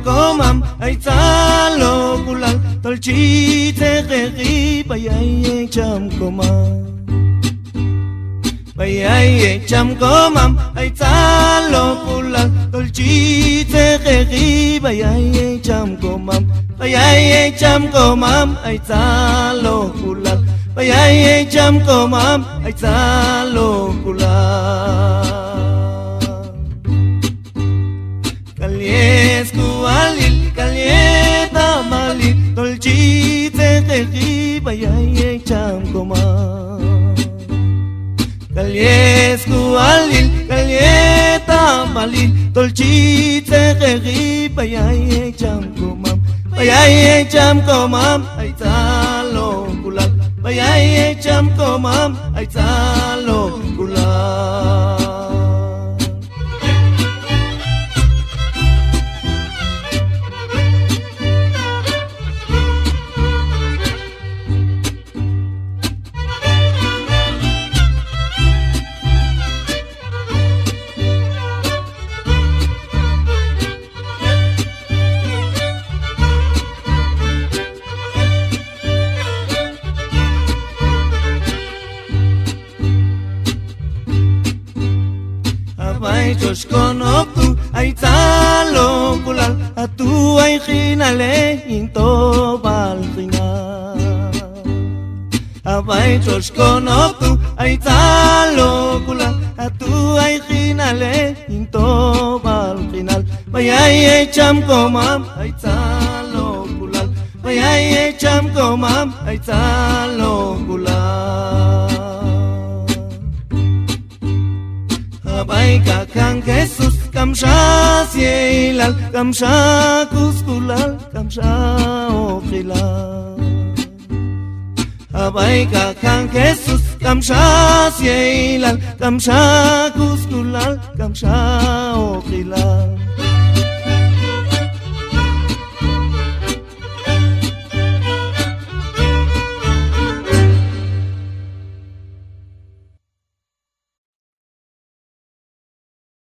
comam ay tsalo kulal tolchite khiri bayay cham comam bayay cham comam ay tsalo kulal tolchite khiri bayay cham comam bayay cham comam ay tsalo kulal bayay cham comam ay tsalo kulal Kalyes kualil kalyeta malil tolchite khiri bayay cham comam Kalyes kualil kalyeta malil tolchite khiri bayay cham comam bayay cham comam ay tsalo kulal bayay cham comam ay tsalo kulal Josh konoptu ay tsalo kulal atu ay khinale into bal khinal Abay Josh konoptu ay tsalo kulal atu ay khinale into bal khinal Bayay cham comam ay tsalo kulal Bayay cham comam ay tsalo kulal Abay kakang Jesus kamsha sielal kamsha kuskulal kamsha okhilal Abay kakang Jesus kamsha sielal kamsha kuskulal kamsha okhilal